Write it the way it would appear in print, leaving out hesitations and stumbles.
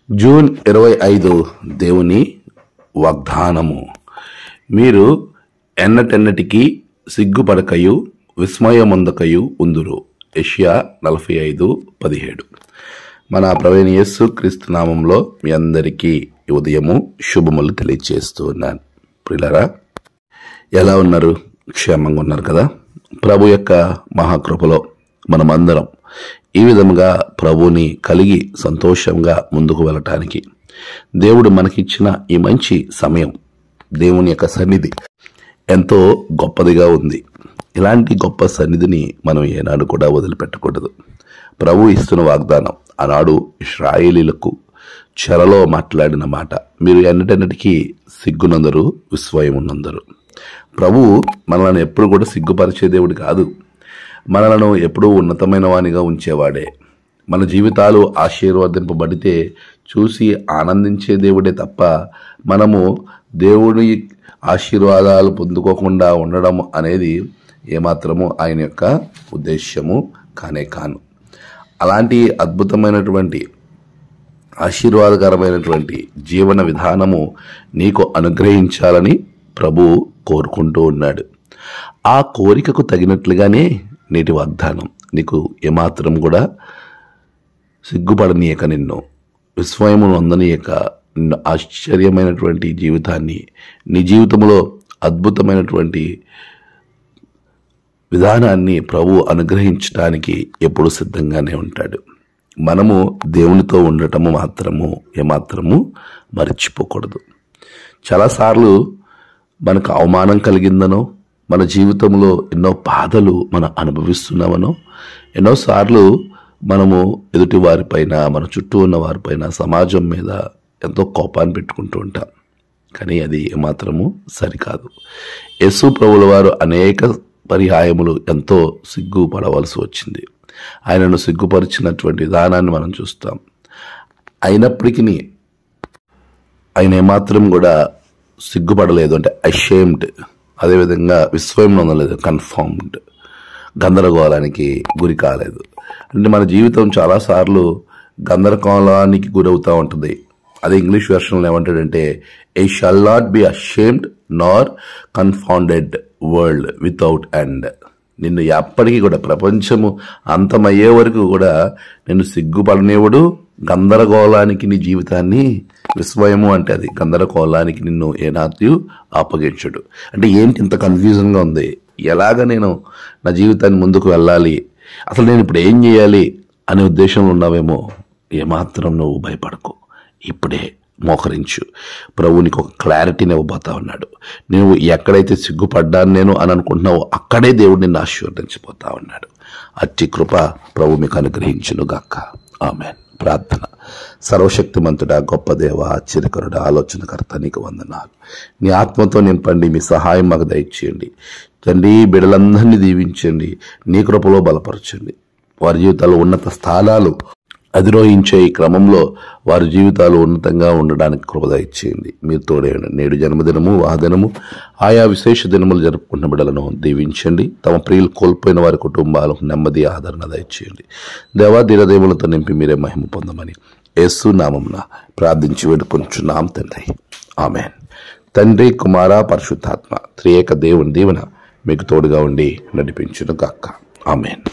June 25 దేవుని వాగ్దానము. మీరు ఎన్నటెన్నటికీ సిగ్గుపడకయు విస్మయమొందకయు ఉందురు. యెషయా 45:17. మన ప్రభువైన యేసు క్రీస్తు నామంలో మీ అందరికీ ఉదయము శుభములు తెలియజేస్తూ ఉన్నాను. ప్రియులారా, ఎలా ఉన్నారు? క్షేమంగా ఉన్నారు కదా? ప్రభు యొక్క మహాకృపలో మనమందరం ఈ విధంగా ప్రభుని కలిగి సంతోషంగా ముందుకు వెళ్ళటానికి దేవుడు మనకిచ్చిన ఈ మంచి సమయం, దేవుని యొక్క సన్నిధి ఎంతో గొప్పదిగా ఉంది. ఇలాంటి గొప్ప సన్నిధిని మనం ఏనాడు కూడా వదిలిపెట్టకూడదు. ప్రభు ఇస్తున్న వాగ్దానం ఆనాడు ఇశ్రాయేలీలకు చెరలో మాట్లాడిన మాట, మీరు ఎన్నటన్నిటికీ సిగ్గునందరు విస్మయమునందరు. ప్రభువు మనల్ని ఎప్పుడు కూడా సిగ్గుపరిచే దేవుడు కాదు. మనలను ఎప్పుడూ ఉన్నతమైన వానిగా ఉంచేవాడే. మన జీవితాలు ఆశీర్వదింపబడితే చూసి ఆనందించే దేవుడే తప్ప మనము దేవుని ఆశీర్వాదాలు పొందుకోకుండా ఉండడం అనేది ఏమాత్రము ఆయన యొక్క ఉద్దేశ్యము కానే కాను. అలాంటి అద్భుతమైనటువంటి ఆశీర్వాదకరమైనటువంటి జీవన విధానము నీకు అనుగ్రహించాలని ప్రభు కోరుకుంటూ ఉన్నాడు. ఆ కోరికకు తగినట్లుగానే నేటి వాగ్దానం నీకు ఏమాత్రం కూడా సిగ్గుపడనీయక, నిన్ను విస్మయమును అందనీయక, నిన్ను ఆశ్చర్యమైనటువంటి జీవితాన్ని, నీ జీవితంలో అద్భుతమైనటువంటి విధానాన్ని ప్రభు అనుగ్రహించడానికి ఎప్పుడు సిద్ధంగానే ఉంటాడు. మనము దేవునితో ఉండటము మాత్రము ఏమాత్రము మర్చిపోకూడదు. చాలాసార్లు మనకు అవమానం కలిగిందనో, మన జీవితంలో ఎన్నో బాధలు మనం అనుభవిస్తున్నామనో, ఎన్నోసార్లు మనము ఎదుటి వారిపైన, మన చుట్టూ ఉన్న వారిపైన, సమాజం మీద ఎంతో కోపాన్ని పెట్టుకుంటూ ఉంటాం. కానీ అది ఏమాత్రము సరికాదు. యేసు ప్రభువుల వారు అనేక పర్యాయములు ఎంతో సిగ్గుపడవలసి వచ్చింది. ఆయనను సిగ్గుపరిచినటువంటి విధానాన్ని మనం చూస్తాం. అయినప్పటికీ ఆయన ఏమాత్రం కూడా సిగ్గుపడలేదు, అంటే అషేమ్డ్. అదేవిధంగా విస్మయం నొందలేదు, కన్ఫర్మ్డ్, గందరగోళానికి గురి కాలేదు. అంటే మన జీవితం చాలాసార్లు గందరగోళానికి గురవుతూ ఉంటుంది. అదే ఇంగ్లీష్ వెర్షన్లో ఏమంటాడంటే, ఏ shall not be ashamed Nar confounded world without end. నిన్ను ఎప్పటికీ కూడా ప్రపంచము అంతమయ్యే వరకు కూడా నిన్ను సిగ్గుపడనివ్వడు, గందరగోళానికి నీ జీవితాన్ని, విస్మయము అంటే అది గందరగోళానికి నిన్ను ఏనాత్యు అప్పగించడు. అంటే ఏంటి ఇంత కన్ఫ్యూజన్గా ఉంది, ఎలాగ నేను నా జీవితాన్ని ముందుకు వెళ్ళాలి, అసలు నేను ఇప్పుడు ఏం చేయాలి అనే ఉద్దేశంలో ఉన్నావేమో. ఏమాత్రం నువ్వు భయపడకు, ఇప్పుడే మోకరించు. ప్రభు నీకు ఒక క్లారిటీని ఇవ్వబోతా ఉన్నాడు. నువ్వు ఎక్కడైతే సిగ్గుపడ్డాను నేను అని అనుకుంటున్నావో అక్కడే దేవుడు నిన్ను ఆశీర్వదించిపోతా ఉన్నాడు. అట్టి కృప ప్రభు మీకు అనుగ్రహించును గాక. ఆమేన్. ప్రార్థన. సర్వశక్తిమంతుడా, గొప్ప దేవ, ఆశ్చర్యకరుడా, ఆలోచనకర్త, నీకు వందనాలు. నీ ఆత్మతో నింపండి, మీ సహాయం మాకు దయచేయండి తండ్రి. బిడ్డలందరినీ దీవించండి, నీ కృపలో బలపరచండి. వారి జీవితాల్లో ఉన్నత స్థానాలు అధిరోహించే ఈ క్రమంలో వారి జీవితాలు ఉన్నతంగా ఉండడానికి కృప దయచేయండి. మీరు తోడేయండి. నేడు జన్మదినము, వాహదినము, ఆయా విశేష దినములు జరుపుకున్న బిడ్డలను దీవించండి. తమ ప్రియులు కోల్పోయిన వారి కుటుంబాలకు నెమ్మది, ఆదరణ దయచేయండి. దేవాధీరదేవులతో నింపి మీరే మహిమ పొందమని యేసు నామమున ప్రార్థించి వేడుకొంచున్నాం తండ్రి. ఆమేన్. తండ్రి, కుమార, పరిశుద్ధాత్మ త్రియేక దేవుని దీవెన మీకు తోడుగా ఉండి నడిపించును గాక. ఆమేన్.